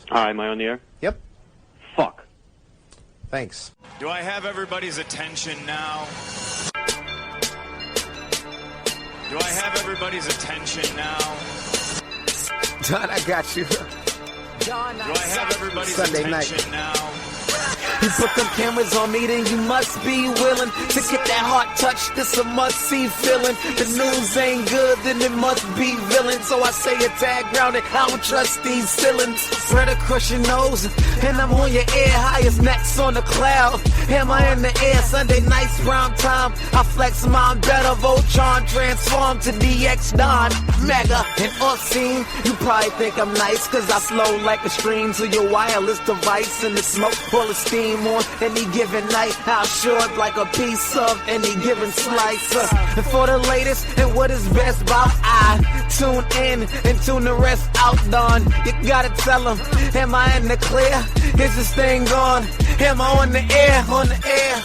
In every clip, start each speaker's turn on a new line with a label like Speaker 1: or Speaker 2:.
Speaker 1: Hi, am I on the air?
Speaker 2: Yep.
Speaker 1: Fuck.
Speaker 2: Thanks.
Speaker 3: Do I have everybody's attention now? Do I have everybody's attention now?
Speaker 4: John, I got you.
Speaker 3: John, do I have everybody's
Speaker 4: Sunday
Speaker 3: attention
Speaker 4: night.
Speaker 3: now?
Speaker 4: You put them cameras on me, then you must be willing to get that heart touch. This a must-see feeling. The news ain't good, then it must be villain. So I say a tag grounded, I don't trust these ceilings. Spread across your nose, and I'm on your ear. Highest necks on the cloud, hammer in the air. Sunday nights, prime time. I flex mine better. Voltron transform to DX Don. Mega and obscene. You probably think I'm nice, cause I slow like a stream to your wireless device. And the smoke full of steam on any given night. How short like a piece of any given slice. And for the latest and what is best about, I tune in and tune the rest out. Done. You gotta tell them, am I in the clear? Is this thing on? Am I on the air? On the air.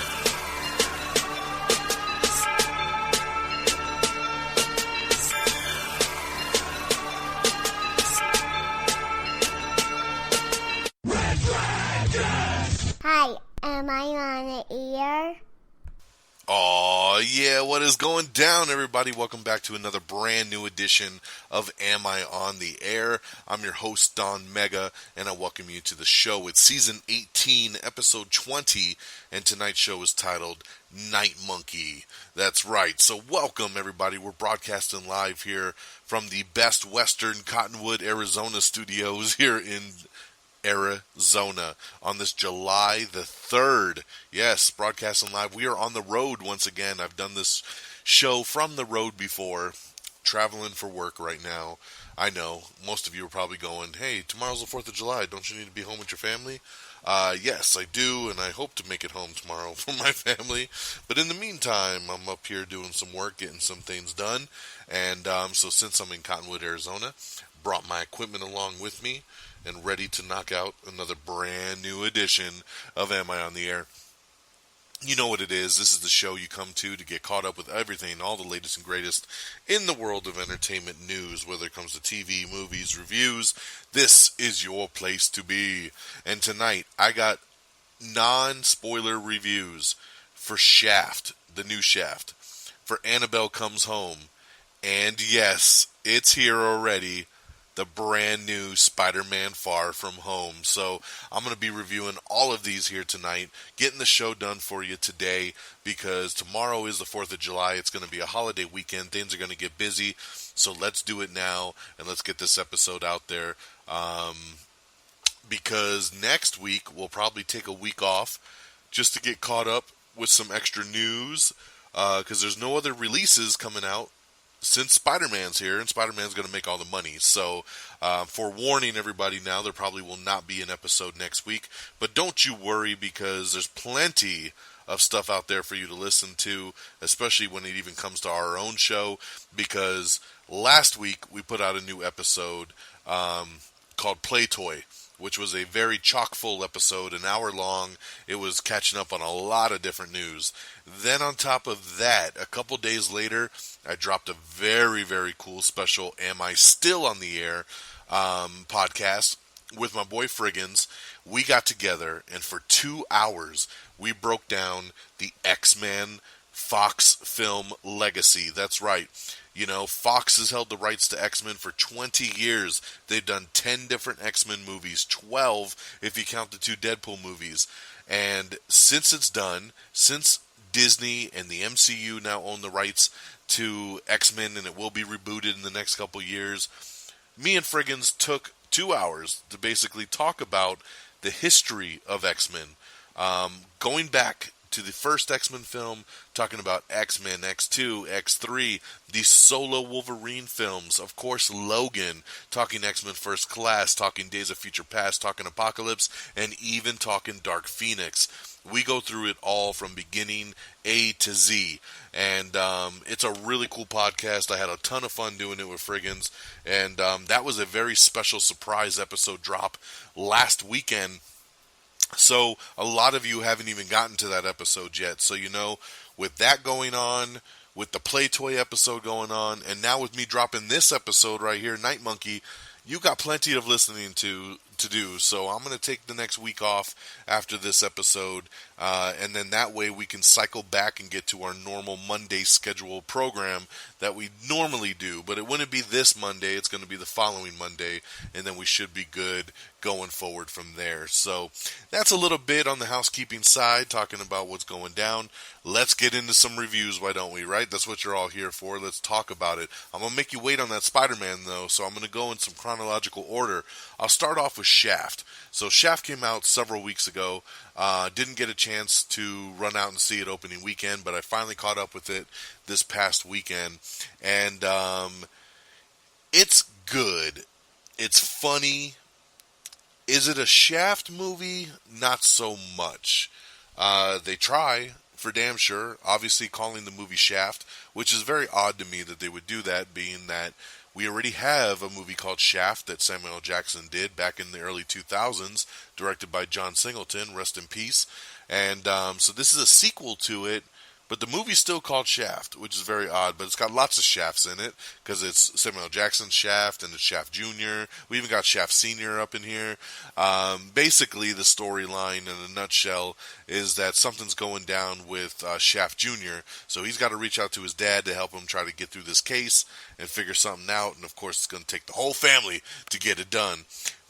Speaker 5: Hi, am I on the air?
Speaker 6: Aw, yeah, what is going down, everybody? Welcome back to another brand new edition of Am I on the Air? I'm your host, Don Mega, and I welcome you to the show. It's season 18, episode 20, and tonight's show is titled Night Monkey. That's right, so welcome, everybody. We're broadcasting live here from the Best Western Cottonwood, Arizona studios here in Arizona on this July the 3rd. Yes, broadcasting live. We are on the road once again. I've done this show from the road before, traveling for work right now. I know, most of you are probably going, hey, tomorrow's the 4th of July. Don't you need to be home with your family? Yes, I do, and I hope to make it home tomorrow for my family. But in the meantime, I'm up here doing some work, getting some things done. And so since I'm in Cottonwood, Arizona, brought my equipment along with me and ready to knock out another brand new edition of Am I on the Air? You know what it is. This is the show you come to get caught up with everything, all the latest and greatest in the world of entertainment news, whether it comes to TV, movies, reviews. This is your place to be. And tonight, I got non-spoiler reviews for Shaft, the new Shaft, for Annabelle Comes Home, and yes, it's here already, the brand new Spider-Man Far From Home. So I'm going to be reviewing all of these here tonight, getting the show done for you today, because tomorrow is the 4th of July. It's going to be a holiday weekend. Things are going to get busy. So let's do it now, and let's get this episode out there. Because next week, we'll probably take a week off just to get caught up with some extra news, because there's no other releases coming out since Spider-Man's here, and Spider-Man's going to make all the money. So, forewarning everybody now, there probably will not be an episode next week. But don't you worry, because there's plenty of stuff out there for you to listen to, especially when it even comes to our own show. Because last week, we put out a new episode called Play Toy, which was a very chock-full episode, an hour long. It was catching up on a lot of different news. Then on top of that, a couple days later, I dropped a very, very cool special Am I Still on the Air podcast with my boy Friggins. We got together, and for 2 hours, we broke down the X-Men Fox film legacy. That's right. You know, Fox has held the rights to X-Men for 20 years. They've done 10 different X-Men movies, 12 if you count the 2 Deadpool movies. And since it's done, since Disney and the MCU now own the rights to X-Men, and it will be rebooted in the next couple years, me and Friggins took 2 hours to basically talk about the history of X-Men, going back to the first X-Men film, talking about X-Men, X2, X3, the solo Wolverine films, of course Logan, talking X-Men First Class, talking Days of Future Past, talking Apocalypse, and even talking Dark Phoenix. We go through it all from beginning A to Z, and it's a really cool podcast. I had a ton of fun doing it with Friggins, and that was a very special surprise episode drop last weekend. So a lot of you haven't even gotten to that episode yet. So, you know, with that going on, with the Play Toy episode going on, and now with me dropping this episode right here, Night Monkey, you got plenty of listening to to do. So I'm going to take the next week off after this episode, and then that way we can cycle back and get to our normal Monday scheduled program that we normally do. But it wouldn't be this Monday, it's going to be the following Monday, and then we should be good going forward from there. So that's a little bit on the housekeeping side, talking about what's going down. Let's get into some reviews, why don't we, right? That's what you're all here for. Let's talk about it. I'm going to make you wait on that Spider-Man, though, so I'm going to go in some chronological order. I'll start off with Shaft. So Shaft came out several weeks ago. Didn't get a chance to run out and see it opening weekend, but I finally caught up with it this past weekend. And it's good. It's funny. Is it a Shaft movie? Not so much. They try, for damn sure. Obviously calling the movie Shaft, which is very odd to me that they would do that, being that we already have a movie called Shaft that Samuel L. Jackson did back in the early 2000s, directed by John Singleton, rest in peace. And so this is a sequel to it, but the movie's still called Shaft, which is very odd, but it's got lots of Shafts in it, because it's Samuel L. Jackson's Shaft, and it's Shaft Jr. We even got Shaft Sr. up in here. Basically, the storyline, in a nutshell, is that something's going down with Shaft Jr., so he's got to reach out to his dad to help him try to get through this case and figure something out, and of course, it's going to take the whole family to get it done.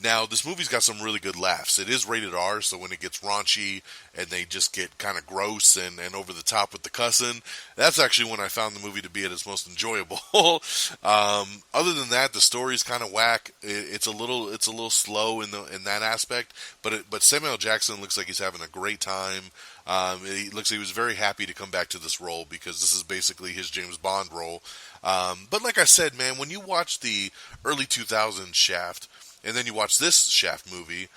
Speaker 6: Now, this movie's got some really good laughs. It is rated R, so when it gets raunchy and they just get kind of gross and over the top with the cussing, that's actually when I found the movie to be at its most enjoyable. Other than that, the story's kind of whack. It's a little slow in that aspect, but Samuel L. Jackson looks like he's having a great time. He looks like he was very happy to come back to this role, because this is basically his James Bond role. But like I said, man, when you watch the early 2000s Shaft, and then you watch this Shaft movie,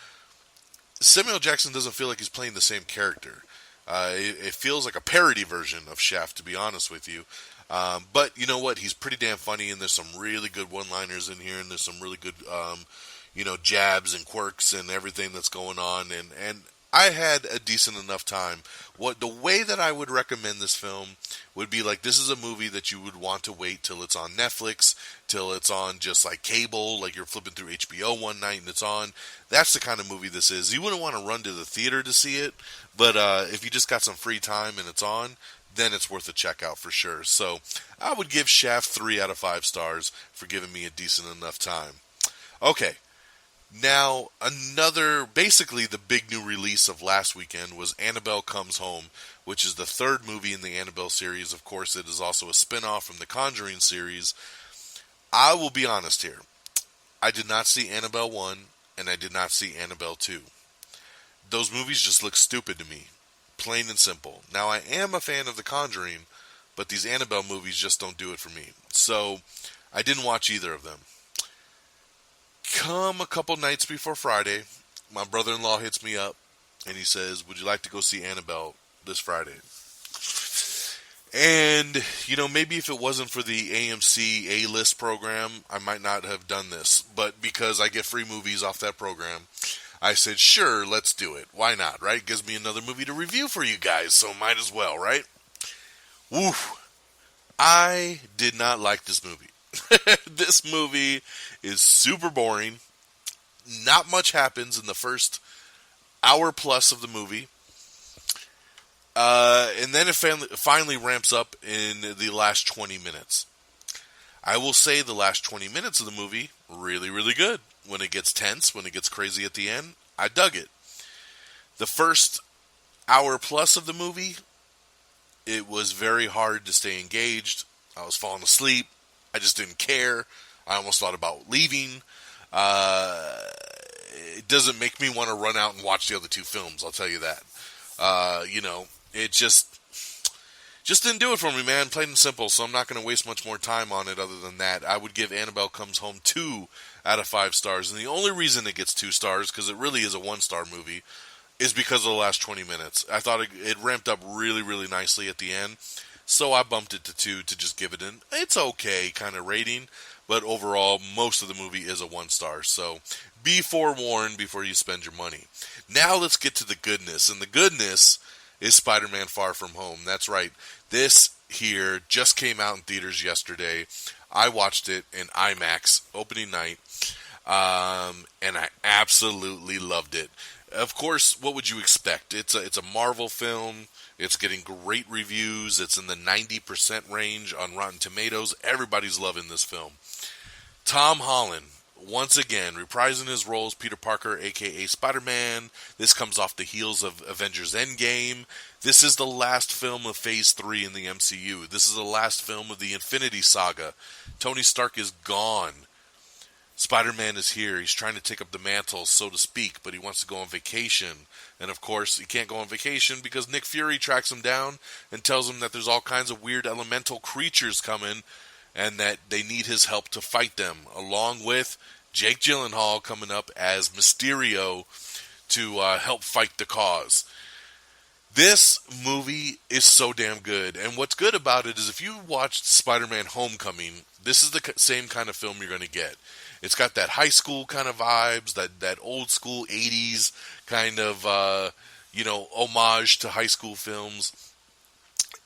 Speaker 6: Samuel L. Jackson doesn't feel like he's playing the same character. It feels like a parody version of Shaft, to be honest with you. But you know what? He's pretty damn funny, and there's some really good one-liners in here, and there's some really good, jabs and quirks and everything that's going on. And I had a decent enough time. The way that I would recommend this film would be like, this is a movie that you would want to wait till it's on Netflix, till it's on just like cable, like you're flipping through HBO one night and it's on. That's the kind of movie this is. You wouldn't want to run to the theater to see it, but if you just got some free time and it's on, then it's worth a check out for sure. So I would give Shaft 3 out of 5 stars for giving me a decent enough time. Okay. Now, basically the big new release of last weekend was Annabelle Comes Home, which is the third movie in the Annabelle series. Of course, it is also a spin-off from the Conjuring series. I will be honest here. I did not see Annabelle 1, and I did not see Annabelle 2. Those movies just look stupid to me, plain and simple. Now, I am a fan of the Conjuring, but these Annabelle movies just don't do it for me. So, I didn't watch either of them. Come a couple nights before Friday, my brother-in-law hits me up, and he says, would you like to go see Annabelle this Friday? And, maybe if it wasn't for the AMC A-List program, I might not have done this. But because I get free movies off that program, I said, sure, let's do it. Why not, right? Gives me another movie to review for you guys, so might as well, right? Woof. I did not like this movie. This movie is super boring. Not much happens in the first hour plus of the movie. And then it finally ramps up in the last 20 minutes. I will say the last 20 minutes of the movie, really, really good. When it gets tense, when it gets crazy at the end, I dug it. The first hour plus of the movie, it was very hard to stay engaged. I was falling asleep. I just didn't care. I almost thought about leaving. It doesn't make me want to run out and watch the other two films, I'll tell you that. It just didn't do it for me, man. Plain and simple, so I'm not going to waste much more time on it other than that. I would give Annabelle Comes Home 2 out of 5 stars, and the only reason it gets 2 stars, because it really is a 1-star movie, is because of the last 20 minutes. I thought it ramped up really, really nicely at the end. So I bumped it to 2 to just give it an it's okay kind of rating. But overall, most of the movie is a 1-star. So be forewarned before you spend your money. Now let's get to the goodness. And the goodness is Spider-Man Far From Home. That's right. This here just came out in theaters yesterday. I watched it in IMAX opening night. and I absolutely loved it. Of course, what would you expect? It's a Marvel film. It's getting great reviews. It's in the 90% range on Rotten Tomatoes. Everybody's loving this film. Tom Holland, once again, reprising his role as Peter Parker, aka Spider-Man. This comes off the heels of Avengers Endgame. This is the last film of Phase 3 in the MCU. This is the last film of the Infinity Saga. Tony Stark is gone. Spider-Man is here. He's trying to take up the mantle, so to speak, but he wants to go on vacation. And of course, he can't go on vacation because Nick Fury tracks him down and tells him that there's all kinds of weird elemental creatures coming and that they need his help to fight them, along with Jake Gyllenhaal coming up as Mysterio to help fight the cause. This movie is so damn good, and what's good about it is if you watched Spider-Man Homecoming, this is the same kind of film you're going to get. It's got that high school kind of vibes, that old school 80s kind of, homage to high school films.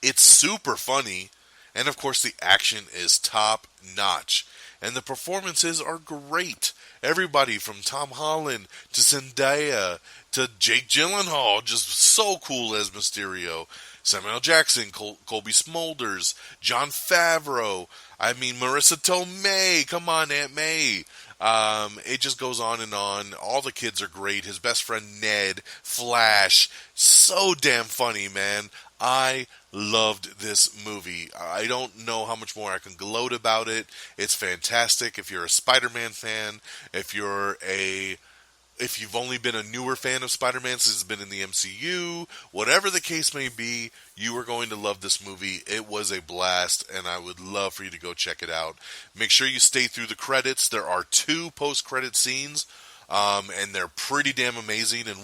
Speaker 6: It's super funny, and of course the action is top notch, and the performances are great. Everybody from Tom Holland to Zendaya to Jake Gyllenhaal, just so cool as Mysterio. Samuel L. Jackson, Colby Smulders, Jon Favreau, Marissa Tomei, come on, Aunt May. It just goes on and on. All the kids are great. His best friend Ned, Flash, so damn funny, man. I loved this movie. I don't know how much more I can gloat about it. It's fantastic. If you're a Spider-Man fan, if you've only been a newer fan of Spider-Man since it's been in the MCU, whatever the case may be, you are going to love this movie. It was a blast, and I would love for you to go check it out. Make sure you stay through the credits. There are 2 post-credit scenes, and they're pretty damn amazing, and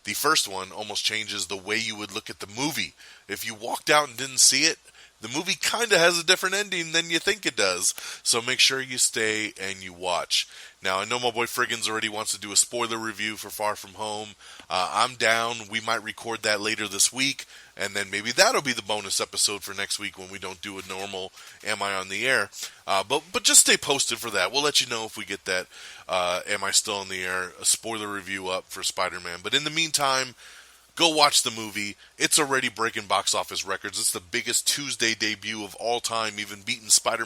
Speaker 6: the first one almost changes the way you would look at the movie. If you walked out and didn't see it, the movie kind of has a different ending than you think it does. So make sure you stay and you watch. Now, I know my boy Friggins already wants to do a spoiler review for Far From Home. I'm down. We might record that later this week. And then maybe that'll be the bonus episode for next week when we don't do a normal Am I on the Air. But just stay posted for that. We'll let you know if we get that Am I Still on the Air, a spoiler review up for Spider-Man. But in the meantime, go watch the movie. It's already breaking box office records. It's the biggest Tuesday debut of all time, even beating Star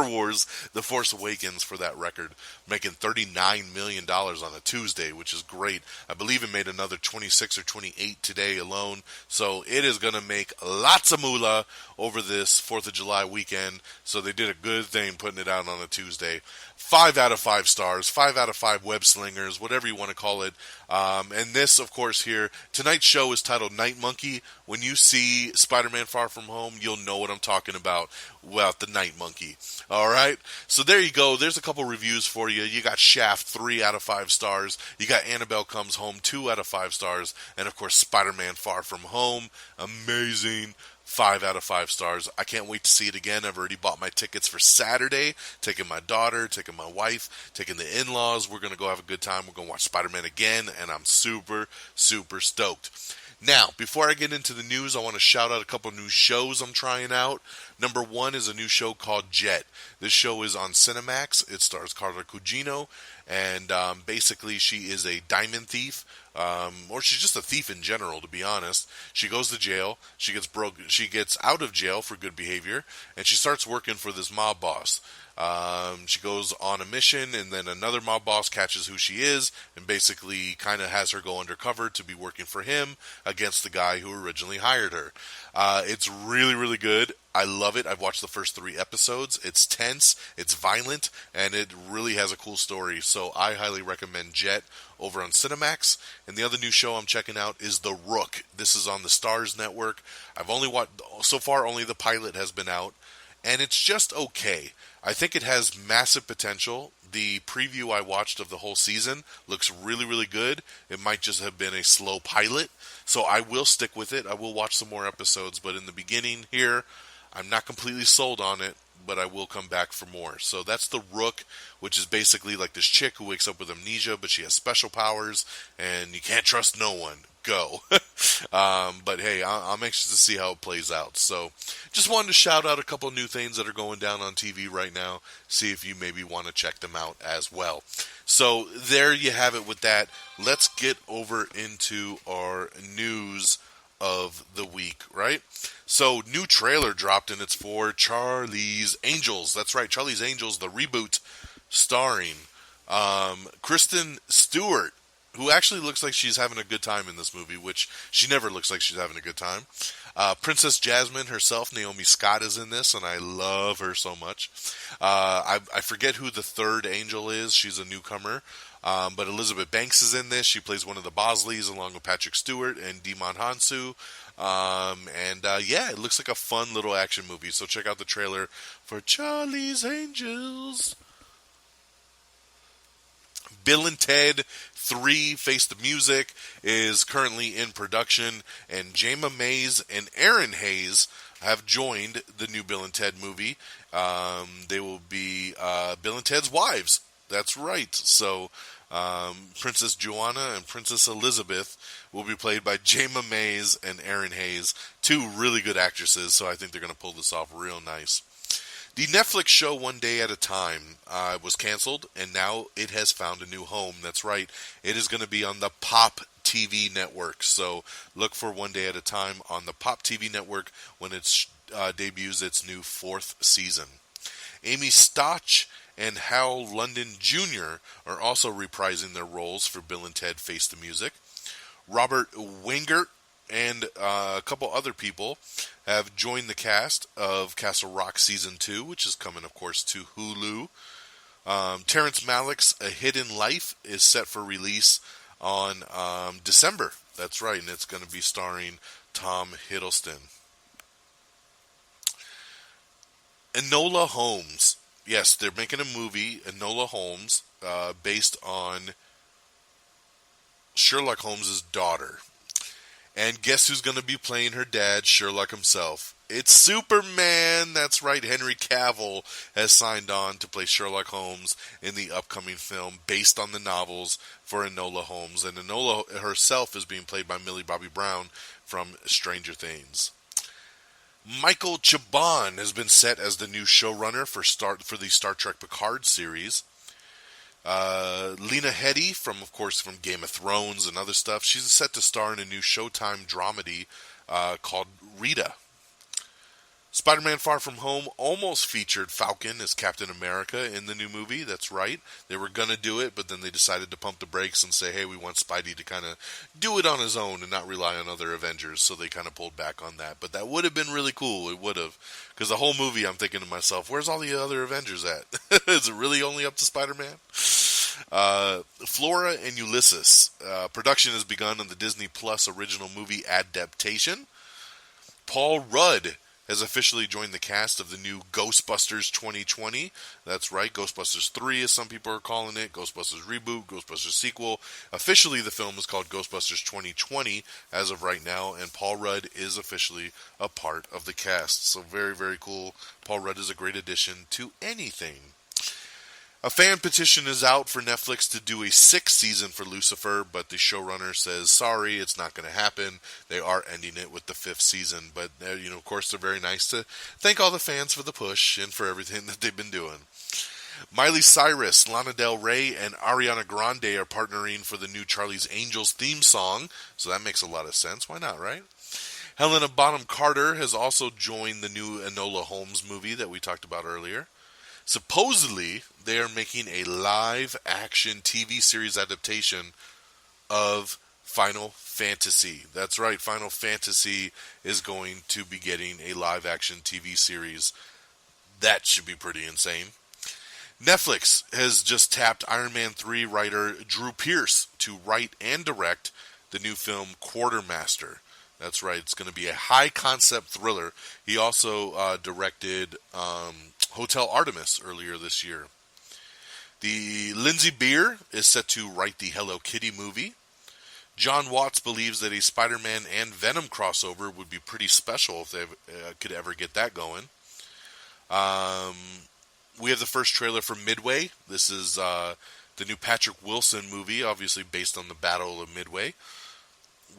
Speaker 6: Wars, The Force Awakens for that record, making $39 million on a Tuesday, which is great. I believe it made another 26 or 28 today alone. So it is going to make lots of moolah over this 4th of July weekend. So they did a good thing putting it out on a Tuesday. 5 out of 5 stars, 5 out of 5 web slingers, whatever you want to call it. And this, of course, here, tonight's show is titled Night Monkey. When you see Spider-Man Far From Home, you'll know what I'm talking about the Night Monkey. All right? So there you go. There's a couple reviews for you. You got Shaft, 3 out of 5 stars. You got Annabelle Comes Home, 2 out of 5 stars. And, of course, Spider-Man Far From Home, amazing. 5 out of 5 stars. I can't wait to see it again. I've already bought my tickets for Saturday. Taking my daughter, taking my wife, taking the in-laws. We're going to go have a good time. We're going to watch Spider-Man again, and I'm super, super stoked. Now, before I get into the news, I want to shout out a couple new shows I'm trying out. Number 1 is a new show called Jet. This show is on Cinemax. It stars Carla Gugino, and basically she is a diamond thief, or she's just a thief in general, to be honest. She goes to jail. She gets out of jail for good behavior, and she starts working for this mob boss. She goes on a mission, and then another mob boss catches who she is, and basically kind of has her go undercover to be working for him against the guy who originally hired her. It's really, really good. I love it. I've watched the first 3 episodes. It's tense, it's violent, and it really has a cool story. So I highly recommend Jet over on Cinemax. And the other new show I'm checking out is The Rook. This is on the Starz Network. I've only watched, so far only the pilot has been out, and it's just okay. I think it has massive potential. The preview I watched of the whole season looks really, really good. It might just have been a slow pilot, so I will stick with it. I will watch some more episodes, but in the beginning here, I'm not completely sold on it, but I will come back for more. So that's The Rook, which is basically like this chick who wakes up with amnesia, but she has special powers, and you can't trust no one. go. But hey, I'm anxious to see how it plays out. So just wanted to shout out a couple new things that are going down on TV right now. See if you maybe want to check them out as well. So there you have it with that. Let's get over into our news of the week, right? So new trailer dropped, and it's for Charlie's Angels. That's right, Charlie's Angels, the reboot, starring Kristen Stewart, who actually looks like she's having a good time in this movie, which she never looks like she's having a good time. Princess Jasmine herself, Naomi Scott, is in this, and I love her so much. I forget who the third angel is. She's a newcomer. But Elizabeth Banks is in this. She plays one of the Bosleys along with Patrick Stewart and Djimon Hounsou. Yeah, it looks like a fun little action movie. So check out the trailer for Charlie's Angels. Bill and Ted 3 Face the Music is currently in production, and Jayma Mays and Aaron Hayes have joined the new Bill and Ted movie. They will be Bill and Ted's wives. That's right. So Princess Joanna and Princess Elizabeth will be played by Jayma Mays and Aaron Hayes, two really good actresses, so I think they're going to pull this off real nice. The Netflix show One Day at a Time was canceled, and now it has found a new home. That's right. It is going to be on the Pop TV network. So look for One Day at a Time on the Pop TV network when it debuts its new 4th season. Amy Stotch and Hal London Jr. are also reprising their roles for Bill and Ted Face the Music. Robert Wingert and a couple other people have joined the cast of Castle Rock Season 2, which is coming, of course, to Hulu. Terrence Malick's A Hidden Life is set for release on December. That's right, and it's going to be starring Tom Hiddleston. Enola Holmes. Yes, they're making a movie, Enola Holmes, based on Sherlock Holmes' daughter. And guess who's going to be playing her dad, Sherlock himself? It's Superman! That's right, Henry Cavill has signed on to play Sherlock Holmes in the upcoming film based on the novels for Enola Holmes. And Enola herself is being played by Millie Bobby Brown from Stranger Things. Michael Chabon has been set as the new showrunner for the Star Trek Picard series. Lena Headey, from Game of Thrones and other stuff, she's set to star in a new Showtime dramedy called Rita. Spider-Man Far From Home almost featured Falcon as Captain America in the new movie. That's right. They were going to do it, but then they decided to pump the brakes and say, hey, we want Spidey to kind of do it on his own and not rely on other Avengers, so they kind of pulled back on that. But that would have been really cool. It would have. Because the whole movie, I'm thinking to myself, where's all the other Avengers at? Is it really only up to Spider-Man? Flora and Ulysses. Production has begun on the Disney Plus original movie adaptation. Paul Rudd has officially joined the cast of the new Ghostbusters 2020. That's right, Ghostbusters 3 as some people are calling it, Ghostbusters Reboot, Ghostbusters Sequel. Officially the film is called Ghostbusters 2020 as of right now, and Paul Rudd is officially a part of the cast. So very, very cool. Paul Rudd is a great addition to anything. A fan petition is out for Netflix to do a 6th season for Lucifer, but the showrunner says, sorry, it's not going to happen. They are ending it with the 5th season. But, of course, they're very nice to thank all the fans for the push and for everything that they've been doing. Miley Cyrus, Lana Del Rey, and Ariana Grande are partnering for the new Charlie's Angels theme song, so that makes a lot of sense. Why not, right? Helena Bonham Carter has also joined the new Enola Holmes movie that we talked about earlier. Supposedly, they are making a live-action TV series adaptation of Final Fantasy. That's right, Final Fantasy is going to be getting a live-action TV series. That should be pretty insane. Netflix has just tapped Iron Man 3 writer Drew Pearce to write and direct the new film Quartermaster. That's right, it's going to be a high-concept thriller. He also directed Hotel Artemis earlier this year. The Lindsay Beer is set to write the Hello Kitty movie. John Watts believes that a Spider-Man and Venom crossover would be pretty special if they could ever get that going. We have the first trailer for Midway. This is the new Patrick Wilson movie, obviously based on the Battle of Midway.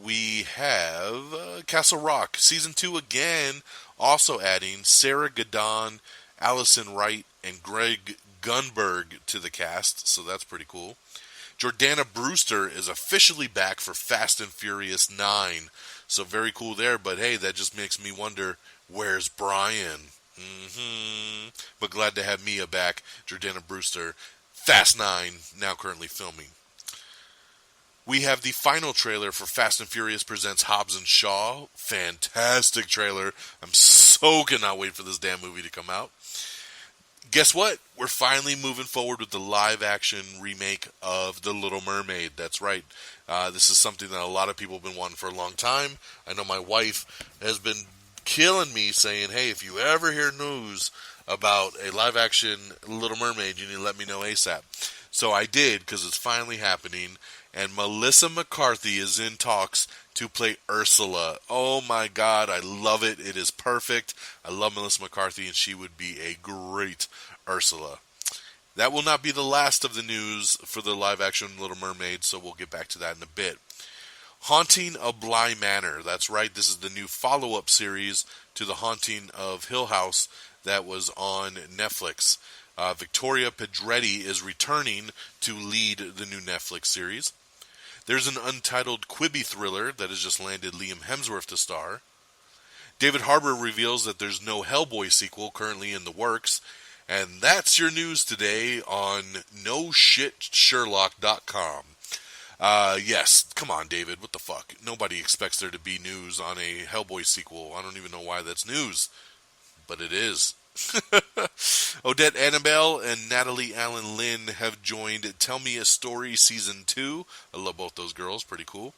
Speaker 6: we have Castle Rock Season 2 again, also adding Sarah Gadon, Allison Wright, and Greg Gunberg to the cast, so that's pretty cool. Jordana Brewster is officially back for Fast and Furious 9, so very cool there, but hey, that just makes me wonder, where's Brian? But glad to have Mia back, Jordana Brewster. Fast 9, now currently filming. We have the final trailer for Fast and Furious Presents Hobbs and Shaw. Fantastic trailer. I'm so cannot wait for this damn movie to come out. Guess what? We're finally moving forward with the live-action remake of The Little Mermaid. That's right. This is something that a lot of people have been wanting for a long time. I know my wife has been killing me saying, hey, if you ever hear news about a live-action Little Mermaid, you need to let me know ASAP. So I did, because it's finally happening. And Melissa McCarthy is in talks to play Ursula. Oh my God, I love it. It is perfect. I love Melissa McCarthy, and she would be a great Ursula. That will not be the last of the news for the live-action Little Mermaid, so we'll get back to that in a bit. Haunting of Bly Manor. That's right, this is the new follow-up series to The Haunting of Hill House that was on Netflix. Victoria Pedretti is returning to lead the new Netflix series. There's an untitled Quibi thriller that has just landed Liam Hemsworth to star. David Harbour reveals that there's no Hellboy sequel currently in the works. And that's your news today on NoShitSherlock.com. Yes, come on, David, what the fuck? Nobody expects there to be news on a Hellboy sequel. I don't even know why that's news, but it is. Odette Annabelle and Natalie Allen Lynn have joined Tell Me a Story Season 2. I love both those girls, pretty cool.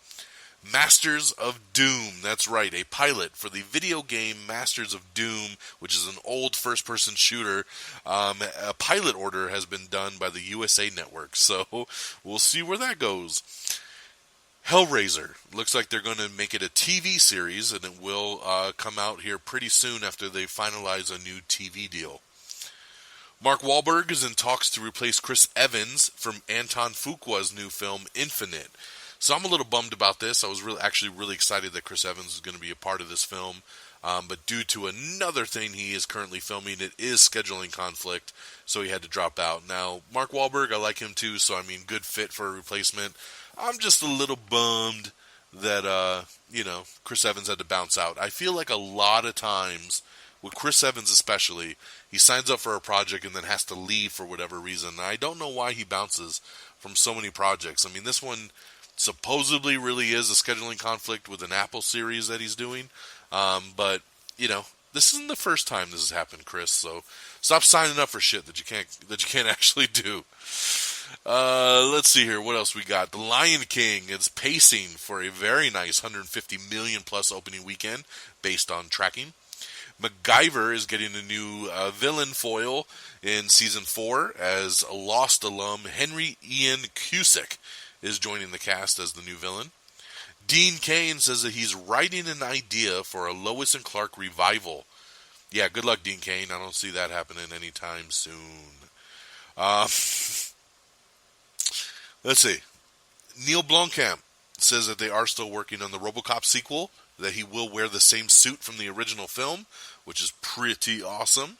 Speaker 6: Masters of Doom, that's right, a pilot for the video game Masters of Doom, which is an old first-person shooter. A pilot order has been done by the USA Network, so we'll see where that goes. Hellraiser, looks like they're going to make it a TV series, and it will come out here pretty soon after they finalize a new TV deal. Mark Wahlberg is in talks to replace Chris Evans from Anton Fuqua's new film Infinite. So I'm a little bummed about this. I was really excited that Chris Evans is going to be a part of this film. But due to another thing he is currently filming, it is scheduling conflict, so he had to drop out. Now, Mark Wahlberg, I like him too, so I mean, good fit for a replacement. I'm just a little bummed that, Chris Evans had to bounce out. I feel like a lot of times, with Chris Evans especially, he signs up for a project and then has to leave for whatever reason. I don't know why he bounces from so many projects. I mean, this one supposedly really is a scheduling conflict with an Apple series that he's doing. But, this isn't the first time this has happened, Chris, so stop signing up for shit that you can't actually do. Let's see here. What else we got? The Lion King is pacing for a very nice 150 million plus opening weekend based on tracking. MacGyver is getting a new villain foil in season 4 as a Lost alum Henry Ian Cusick is joining the cast as the new villain. Dean Cain says that he's writing an idea for a Lois and Clark revival. Yeah, good luck, Dean Cain. I don't see that happening anytime soon. Let's see. Neil Blomkamp says that they are still working on the RoboCop sequel, that he will wear the same suit from the original film, which is pretty awesome,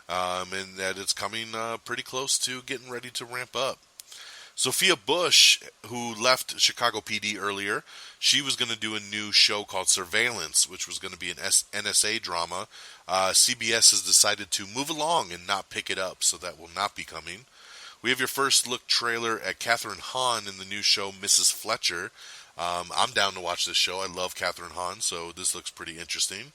Speaker 6: and that it's coming pretty close to getting ready to ramp up. Sophia Bush, who left Chicago PD earlier, she was going to do a new show called Surveillance, which was going to be an NSA drama. CBS has decided to move along and not pick it up, so that will not be coming. We have your first look trailer at Catherine Hahn in the new show Mrs. Fletcher. I'm down to watch this show. I love Catherine Hahn, so this looks pretty interesting.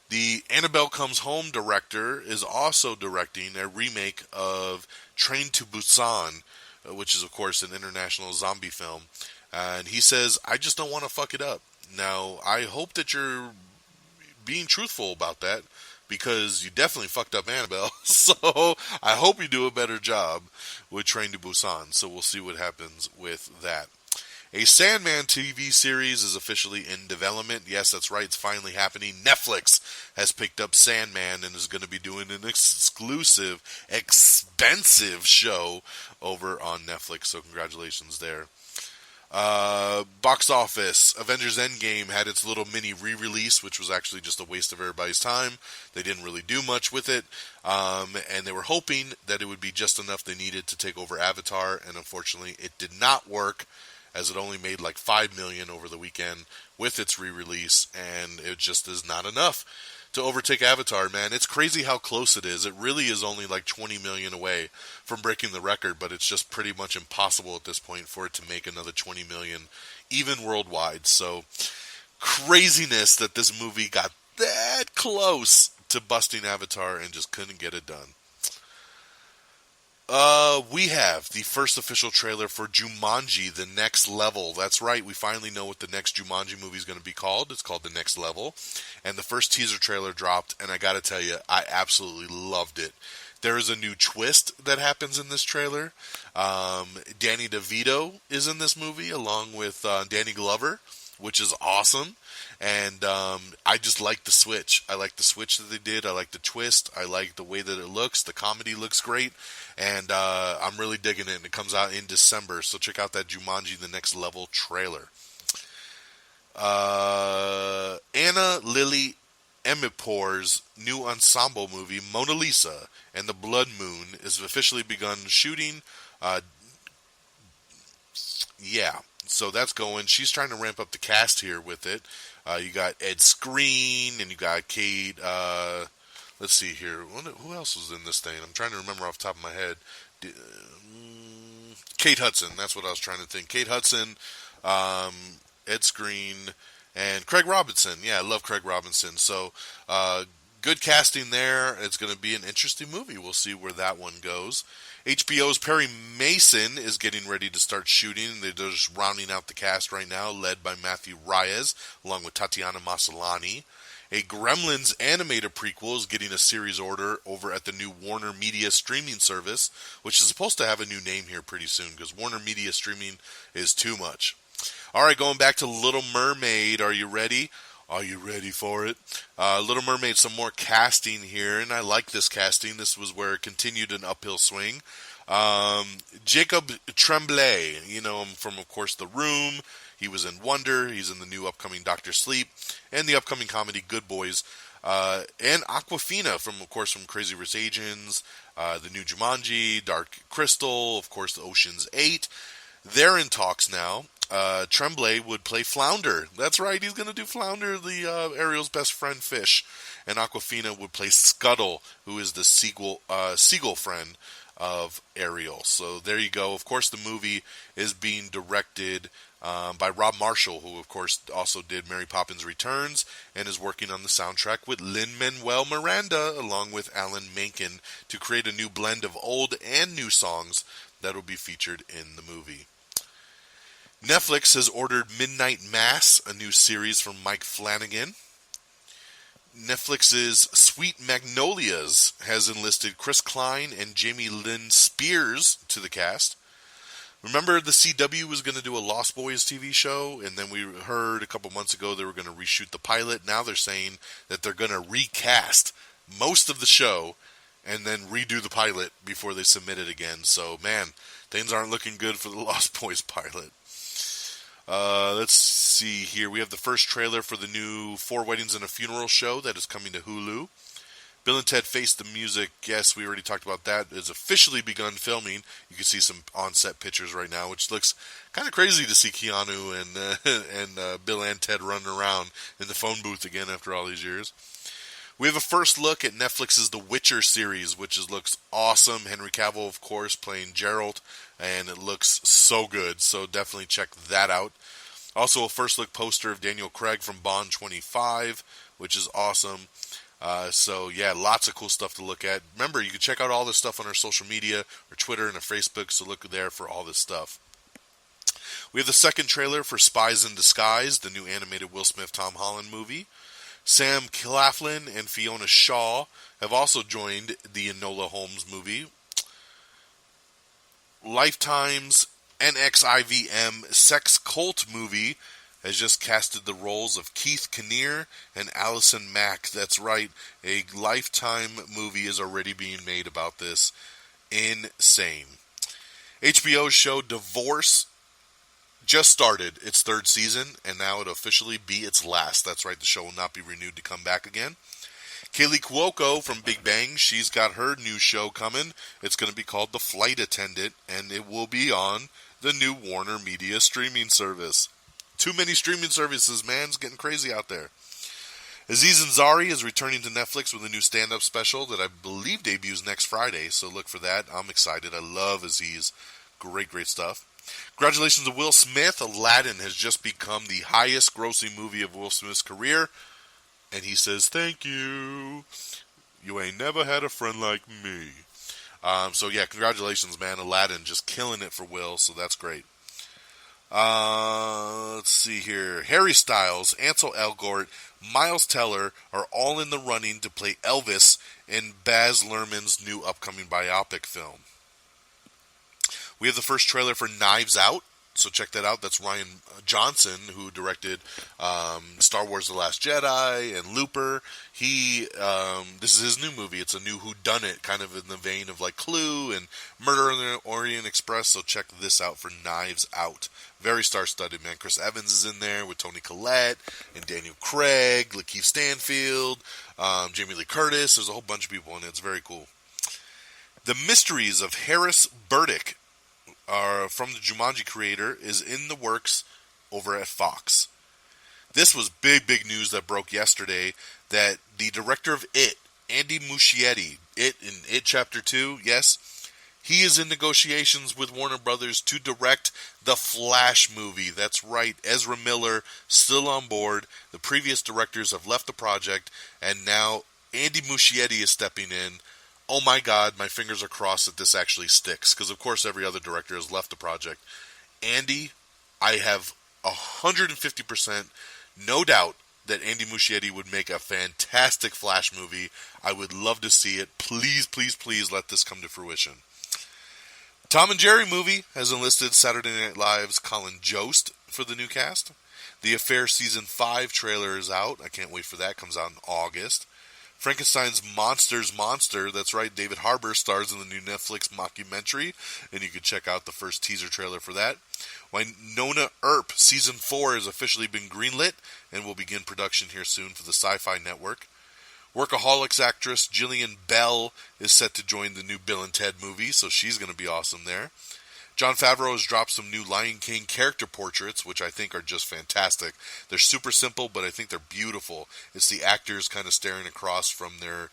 Speaker 6: The Annabelle Comes Home director is also directing a remake of Train to Busan, which is, of course, an international zombie film. And he says, I just don't want to fuck it up. Now, I hope that you're being truthful about that, because you definitely fucked up Annabelle. So I hope you do a better job with Train to Busan. So we'll see what happens with that. A Sandman TV series is officially in development. Yes, that's right. It's finally happening. Netflix has picked up Sandman and is going to be doing an exclusive, expensive show over on Netflix. So congratulations there. Box office, Avengers Endgame had its little mini re-release, which was actually just a waste of everybody's time. They didn't really do much with it, and they were hoping that it would be just enough they needed to take over Avatar, and unfortunately it did not work, as it only made like $5 million over the weekend with its re-release, and it just is not enough to overtake Avatar, man. It's crazy how close it is. It really is only like 20 million away from breaking the record, but it's just pretty much impossible at this point for it to make another 20 million, even worldwide. So, craziness that this movie got that close to busting Avatar and just couldn't get it done. We have the first official trailer for Jumanji: The Next Level. That's right, we finally know what the next Jumanji movie is going to be called. It's called The Next Level. And the first teaser trailer dropped, and I gotta tell you, I absolutely loved it. There is a new twist that happens in this trailer. Danny DeVito is in this movie, along with Danny Glover, which is awesome. And I just like the switch. I like the switch that they did. I like the twist. I like the way that it looks. The comedy looks great. And I'm really digging it. And it comes out in December. So check out that Jumanji The Next Level trailer. Anna Lily Emipour's new ensemble movie, Mona Lisa and the Blood Moon, is officially begun shooting. So that's going. She's trying to ramp up the cast here with it. You got Ed Skrein, and you got Kate, let's see here. Who else was in this thing? I'm trying to remember off the top of my head. Kate Hudson, that's what I was trying to think. Kate Hudson, Ed Skrein, and Craig Robinson. Yeah, I love Craig Robinson. So, good casting there. It's going to be an interesting movie. We'll see where that one goes. HBO's Perry Mason is getting ready to start shooting. They're just rounding out the cast right now, led by Matthew Reyes, along with Tatiana Maslany. A Gremlins animated prequel is getting a series order over at the new Warner Media streaming service, which is supposed to have a new name here pretty soon, because Warner Media streaming is too much. Alright, going back to Little Mermaid. Are you ready? Are you ready for it? Little Mermaid, some more casting here, and I like this casting. This was where it continued an uphill swing. Jacob Tremblay, you know him from, of course, The Room. He was in Wonder. He's in the new upcoming Dr. Sleep and the upcoming comedy Good Boys. And Awkwafina from, of course, from Crazy Rich Asians, the new Jumanji, Dark Crystal, of course, the Ocean's 8. They're in talks now. Tremblay would play Flounder. That's right, he's going to do Flounder, the Ariel's best friend fish. And Awkwafina would play Scuttle, who is the seagull friend of Ariel. So there you go. Of course, the movie is being directed by Rob Marshall, who, of course, also did Mary Poppins Returns and is working on the soundtrack with Lin-Manuel Miranda, along with Alan Menken, to create a new blend of old and new songs that will be featured in the movie. Netflix has ordered Midnight Mass, a new series from Mike Flanagan. Netflix's Sweet Magnolias has enlisted Chris Klein and Jamie Lynn Spears to the cast. Remember the CW was going to do a Lost Boys TV show, and then we heard a couple months ago they were going to reshoot the pilot. Now they're saying that they're going to recast most of the show and then redo the pilot before they submit it again. So, man, things aren't looking good for the Lost Boys pilot. Let's see here. We have the first trailer for the new Four Weddings and a Funeral show that is coming to Hulu. Bill and Ted Face the Music, yes, we already talked about that, has officially begun filming. You can see some on-set pictures right now, which looks kind of crazy to see Keanu and Bill and Ted running around in the phone booth again after all these years. We have a first look at Netflix's The Witcher series, which looks awesome. Henry Cavill, of course, playing Geralt, and it looks so good, so definitely check that out. Also, a first look poster of Daniel Craig from Bond 25, which is awesome. So, yeah, lots of cool stuff to look at. Remember, you can check out all this stuff on our social media, our Twitter and our Facebook, so look there for all this stuff. We have the second trailer for Spies in Disguise, the new animated Will Smith, Tom Holland movie. Sam Claflin and Fiona Shaw have also joined the Enola Holmes movie. Lifetime's NXIVM sex cult movie has just casted the roles of Keith Kinnear and Allison Mack. That's right, a Lifetime movie is already being made about this. Insane. HBO's show Divorce just started its third season, and now it'll officially be its last. That's right, the show will not be renewed to come back again. Kaylee Cuoco from Big Bang, she's got her new show coming. It's going to be called The Flight Attendant, and it will be on the new Warner Media streaming service. Too many streaming services, man. It's getting crazy out there. Aziz Ansari is returning to Netflix with a new stand-up special that I believe debuts next Friday, so look for that. I'm excited. I love Aziz. Great, great stuff. Congratulations to Will Smith. Aladdin has just become the highest grossing movie of Will Smith's career. And he says, thank you. You ain't never had a friend like me. So yeah, congratulations, man. Aladdin just killing it for Will, so that's great. Let's see here. Harry Styles, Ansel Elgort, Miles Teller are all in the running to play Elvis in Baz Luhrmann's new upcoming biopic film. We have the first trailer for Knives Out, so check that out. That's Rian Johnson, who directed Star Wars The Last Jedi and Looper. This is his new movie. It's a new whodunit, kind of in the vein of like Clue and Murder on the Orient Express, so check this out for Knives Out. Very star-studded, man. Chris Evans is in there with Toni Collette and Daniel Craig, Lakeith Stanfield, Jamie Lee Curtis. There's a whole bunch of people in it. It's very cool. The Mysteries of Harris Burdick, from the Jumanji creator, is in the works over at Fox. This was big news that broke yesterday, that the director of It, Andy Muschietti, in It Chapter 2, yes, he is in negotiations with Warner Brothers to direct the Flash movie. That's right, Ezra Miller still on board. The previous directors have left the project, and now Andy Muschietti is stepping in. Oh my God, my fingers are crossed that this actually sticks, because of course every other director has left the project. Andy, I have 150% no doubt that Andy Muschietti would make a fantastic Flash movie. I would love to see it. Please, please, please let this come to fruition. Tom and Jerry movie has enlisted Saturday Night Live's Colin Jost for the new cast. The Affair Season 5 trailer is out. I can't wait for that. It comes out in August. Frankenstein's Monster, that's right, David Harbour stars in the new Netflix mockumentary, and you can check out the first teaser trailer for that. Wynonna Earp Season 4 has officially been greenlit and will begin production here soon for the Sci-Fi Network. Workaholics actress Jillian Bell is set to join the new Bill and Ted movie, so she's going to be awesome there. Jon Favreau has dropped some new Lion King character portraits, which I think are just fantastic. They're super simple, but I think they're beautiful. It's the actors kind of staring across from their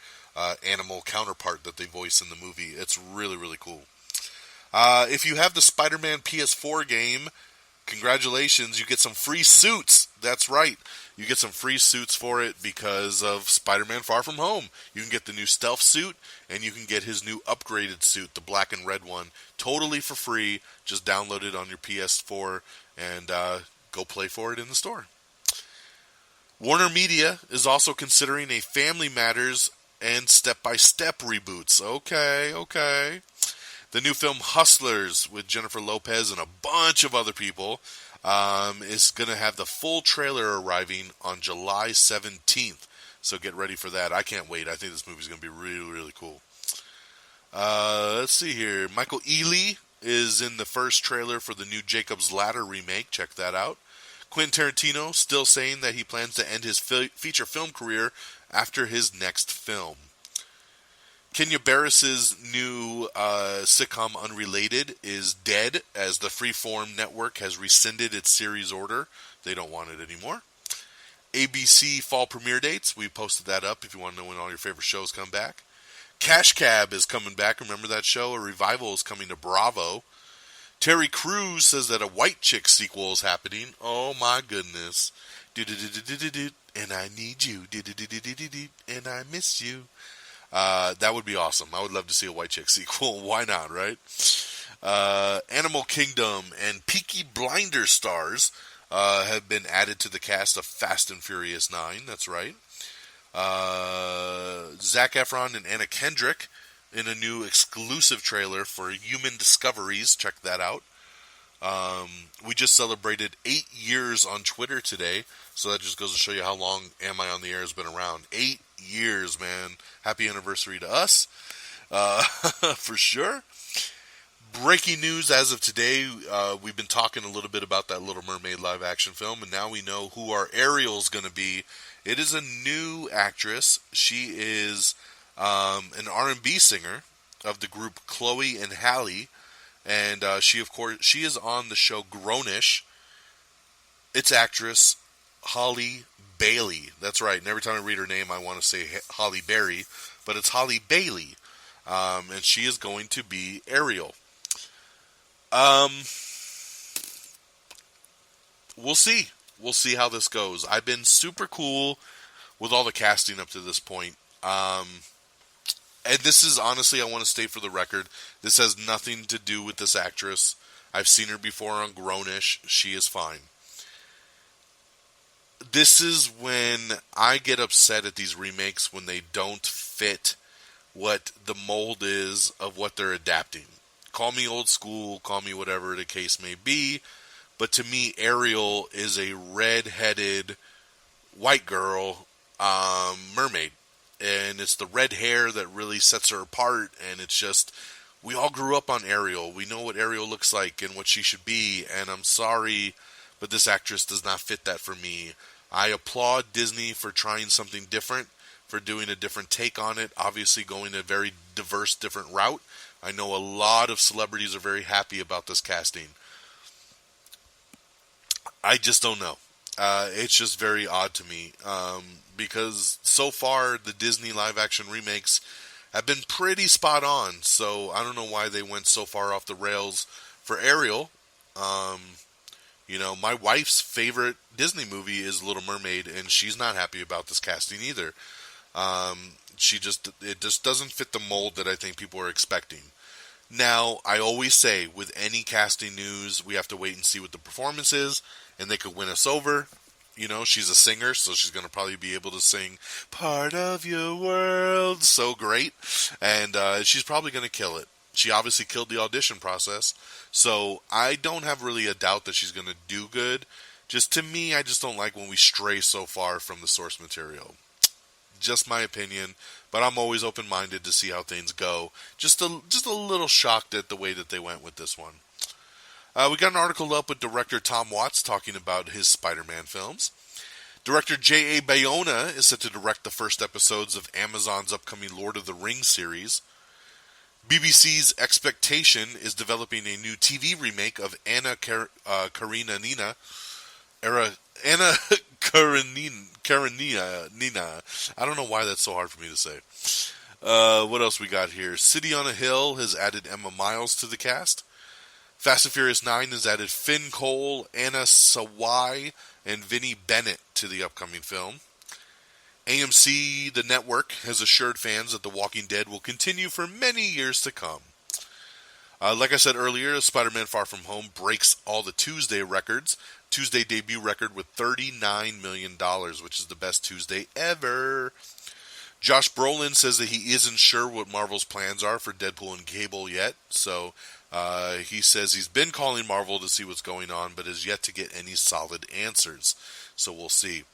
Speaker 6: animal counterpart that they voice in the movie. It's really, really cool. If you have the Spider-Man PS4 game, congratulations, you get some free suits. That's right. You get some free suits for it because of Spider-Man Far From Home. You can get the new stealth suit, and you can get his new upgraded suit, the black and red one, totally for free. Just download it on your PS4 and go play for it in the store. Warner Media is also considering a Family Matters and Step by Step reboots. Okay. The new film Hustlers with Jennifer Lopez and a bunch of other people is going to have the full trailer arriving on July 17th. So get ready for that. I can't wait. I think this movie is going to be really, really cool. Let's see here. Michael Ealy is in the first trailer for the new Jacob's Ladder remake. Check that out. Quentin Tarantino still saying that he plans to end his feature film career after his next film. Kenya Barris's new sitcom Unrelated is dead, as the Freeform network has rescinded its series order. They don't want it anymore. ABC fall premiere dates. We posted that up if you want to know when all your favorite shows come back. Cash Cab is coming back. Remember that show? A revival is coming to Bravo. Terry Crews says that a White Chick sequel is happening. Oh my goodness. And I need you. And I miss you. That would be awesome. I would love to see a White Chick sequel. Why not, right? Animal Kingdom and Peaky Blinders stars have been added to the cast of Fast and Furious 9. That's right. Zac Efron and Anna Kendrick in a new exclusive trailer for Human Discoveries. Check that out. We just celebrated 8 years on Twitter today, so that just goes to show you how long Am I on the Air has been around. 8 years, man. Happy anniversary to us, for sure. Breaking news as of today, we've been talking a little bit about that Little Mermaid live action film, and now we know who our Ariel's going to be. It is a new actress. She is an R&B singer of the group Chloe and Halle, and she is on the show Grownish. It's actress Halle Bailey. That's right. And every time I read her name, I want to say Halle Berry, but it's Halle Bailey, and she is going to be Ariel. We'll see. We'll see how this goes. I've been super cool with all the casting up to this point. And this is, honestly, I want to state for the record, this has nothing to do with this actress. I've seen her before on Grownish. She is fine. This is when I get upset at these remakes when they don't fit what the mold is of what they're adapting. Call me old school, call me whatever the case may be, but to me, Ariel is a red-headed white girl mermaid, and it's the red hair that really sets her apart, and it's just, we all grew up on Ariel. We know what Ariel looks like and what she should be, and I'm sorry, but this actress does not fit that for me. I applaud Disney for trying something different, for doing a different take on it, obviously going a very diverse, different route. I know a lot of celebrities are very happy about this casting. I just don't know. It's just very odd to me, because so far the Disney live-action remakes have been pretty spot on, so I don't know why they went so far off the rails for Ariel. You know, my wife's favorite Disney movie is Little Mermaid, and she's not happy about this casting either. It just doesn't fit the mold that I think people are expecting. Now, I always say, with any casting news, we have to wait and see what the performance is, and they could win us over. You know, she's a singer, so she's going to probably be able to sing Part of Your World so great, and she's probably going to kill it. She obviously killed the audition process, so I don't have really a doubt that she's going to do good. Just to me, I just don't like when we stray so far from the source material. Just my opinion, but I'm always open-minded to see how things go. Just a little shocked at the way that they went with this one. We got an article up with director Tom Watts talking about his Spider-Man films. Director J.A. Bayona is set to direct the first episodes of Amazon's upcoming Lord of the Rings series. BBC's Expectation is developing a new TV remake of Anna Karenina. Anna Karenina. I don't know why that's so hard for me to say. What else we got here? City on a Hill has added Emma Miles to the cast. Fast and Furious 9 has added Finn Cole, Anna Sawai, and Vinnie Bennett to the upcoming film. AMC, the network, has assured fans that The Walking Dead will continue for many years to come. Like I said earlier, Spider-Man Far From Home breaks all the Tuesday records. Tuesday debut record with $39 million, which is the best Tuesday ever. Josh Brolin says that he isn't sure what Marvel's plans are for Deadpool and Cable yet, so he says he's been calling Marvel to see what's going on, but has yet to get any solid answers. So we'll see.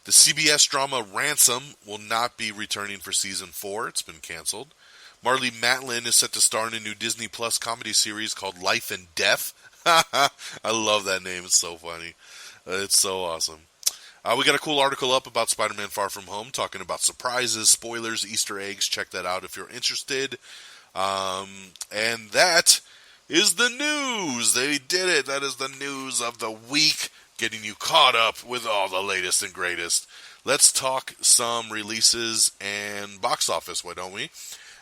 Speaker 6: The CBS drama Ransom will not be returning for season 4. It's been canceled. Marlee Matlin is set to star in a new Disney Plus comedy series called Life and Death. I love that name. It's so funny. It's so awesome. We got a cool article up about Spider-Man Far From Home, talking about surprises, spoilers, Easter eggs. Check that out if you're interested. And that is the news. They did it. That is the news of the week, getting you caught up with all the latest and greatest. Let's talk some releases and box office, why don't we?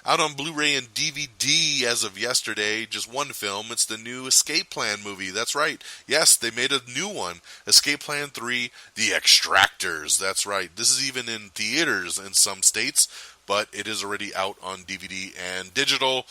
Speaker 6: Out on Blu-ray and DVD as of yesterday, just one film. It's the new Escape Plan movie. That's right. Yes, they made a new one. Escape Plan 3, The Extractors. That's right. This is even in theaters in some states, but it is already out on DVD and digital.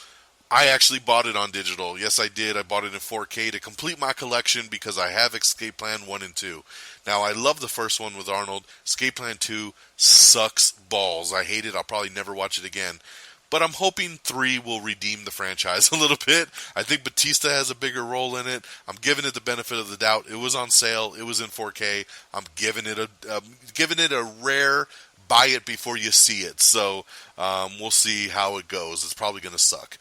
Speaker 6: I actually bought it on digital. Yes, I did. I bought it in 4K to complete my collection because I have Escape Plan 1 and 2. Now, I love the first one with Arnold. Escape Plan 2 sucks balls. I hate it. I'll probably never watch it again. But I'm hoping 3 will redeem the franchise a little bit. I think Batista has a bigger role in it. I'm giving it the benefit of the doubt. It was on sale. It was in 4K. I'm giving it a rare buy it before you see it. So We'll see how it goes. It's probably going to suck.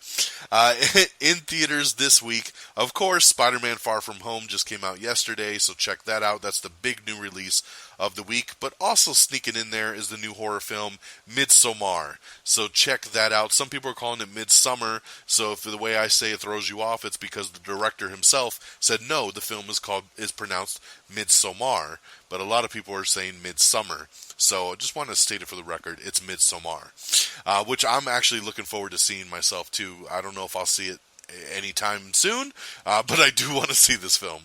Speaker 6: In theaters this week, of course, Spider-Man Far From Home just came out yesterday, so check that out. That's the big new release of the week. But also sneaking in there is the new horror film Midsommar. So check that out. Some people are calling it Midsummer, so if the way I say it throws you off, it's because the director himself said no, the film is pronounced Midsommar, but a lot of people are saying Midsummer. So I just want to state it for the record, it's Midsommar, which I'm actually looking forward to seeing myself too. I don't know if I'll see it anytime soon, but I do want to see this film.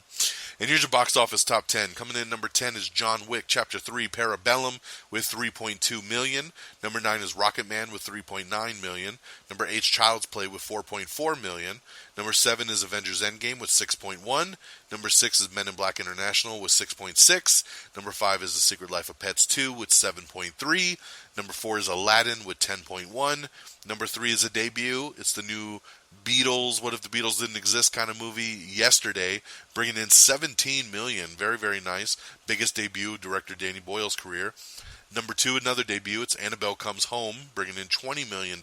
Speaker 6: And here's your box office top 10. Coming in number 10 is John Wick Chapter 3 Parabellum with $3.2 million. Number 9 is Rocketman with $3.9 million. Number 8 is Child's Play with $4.4 million. Number 7 is Avengers Endgame with $6.1. Number 6 is Men in Black International with $6.6. Number 5 is The Secret Life of Pets 2 with $7.3. Number 4 is Aladdin with $10.1. Number 3 is a debut. It's the new Beatles, What If the Beatles Didn't Exist kind of movie yesterday, bringing in $17 million. Very, very nice. Biggest debut, director Danny Boyle's career. Number 2, another debut. It's Annabelle Comes Home, bringing in $20 million.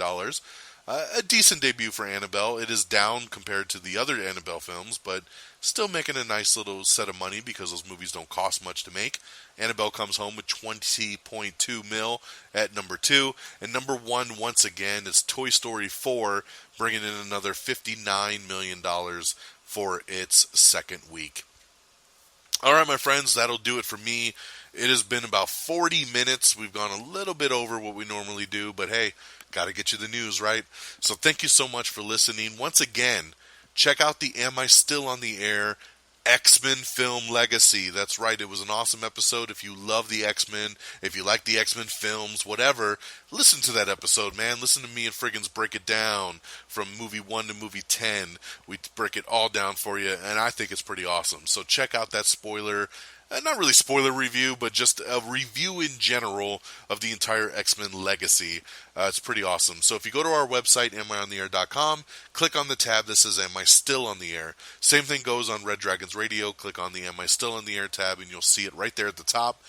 Speaker 6: A decent debut for Annabelle. It is down compared to the other Annabelle films, but still making a nice little set of money because those movies don't cost much to make. Annabelle Comes Home with $20.2 million at number 2. And number 1, once again, is Toy Story 4, bringing in another $59 million for its second week. All right, my friends, that'll do it for me. It has been about 40 minutes. We've gone a little bit over what we normally do, but hey, got to get you the news, right? So thank you so much for listening. Once again, check out the Am I Still on the Air X-Men Film Legacy. That's right, it was an awesome episode. If you love the X-Men, if you like the X-Men films, whatever, listen to that episode, man. Listen to me and Friggins break it down from movie 1 to movie 10. We break it all down for you, and I think it's pretty awesome. So check out that spoiler, not really spoiler review, but just a review in general of the entire X-Men Legacy. It's pretty awesome. So if you go to our website, amiontheair.com, click on the tab that says Am I Still on the Air? Same thing goes on Red Dragons Radio. Click on the Am I Still on the Air tab, and you'll see it right there at the top.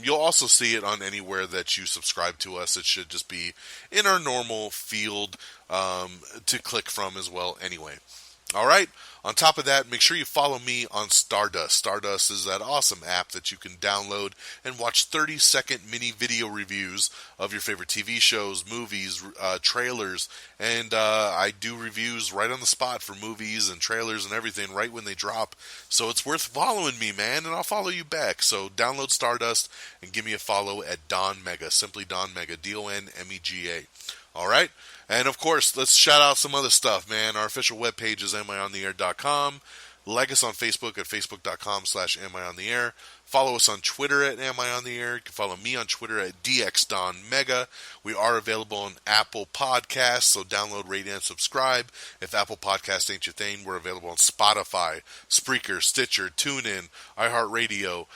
Speaker 6: You'll also see it on anywhere that you subscribe to us. It should just be in our normal field to click from as well anyway. All right. On top of that, make sure you follow me on Stardust. Stardust is that awesome app that you can download and watch 30-second mini video reviews of your favorite TV shows, movies, trailers, and I do reviews right on the spot for movies and trailers and everything right when they drop. So it's worth following me, man, and I'll follow you back. So download Stardust and give me a follow at Don Mega, simply Don Mega, DONMEGA. All right? And, of course, let's shout out some other stuff, man. Our official webpage is amiontheair.com. Like us on Facebook at facebook.com/amiontheair. Follow us on Twitter at amiontheair. You can follow me on Twitter at DXDonMega. We are available on Apple Podcasts, so download, rate, and subscribe. If Apple Podcasts ain't your thing, we're available on Spotify, Spreaker, Stitcher, TuneIn, iHeartRadio.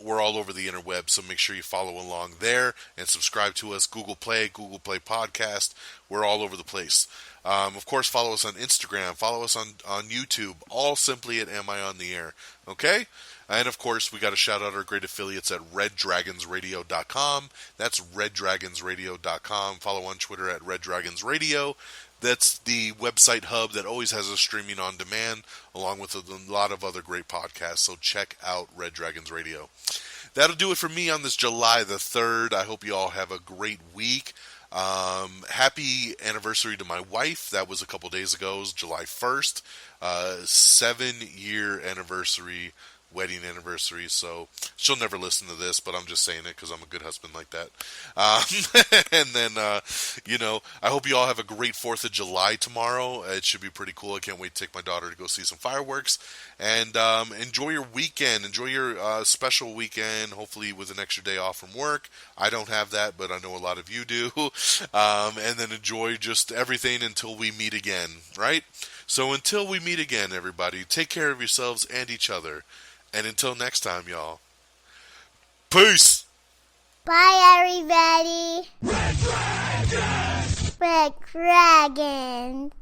Speaker 6: We're all over the interweb, so make sure you follow along there and subscribe to us. Google Play Podcast. We're all over the place. Of course, follow us on Instagram. Follow us on YouTube. All simply at Am I on the Air? Okay? And, of course, we got to shout out our great affiliates at RedDragonsRadio.com. That's RedDragonsRadio.com. Follow on Twitter at RedDragonsRadio. That's the website hub that always has us streaming on demand, along with a lot of other great podcasts. So check out Red Dragons Radio. That'll do it for me on this July the 3rd. I hope you all have a great week. Happy anniversary to my wife. That was a couple days ago. It was July 1st. 7-year anniversary, wedding anniversary. So she'll never listen to this, but I'm just saying it because I'm a good husband like that. And then, I hope you all have a great 4th of July tomorrow. It should be pretty cool. I can't wait to take my daughter to go see some fireworks. And enjoy your weekend. Enjoy your special weekend, hopefully with an extra day off from work. I don't have that, but I know a lot of you do. And then enjoy just everything until we meet again, right? So until we meet again, everybody, take care of yourselves and each other. And until next time, y'all. Peace!
Speaker 5: Bye, everybody. Red Dragons. Red Dragons.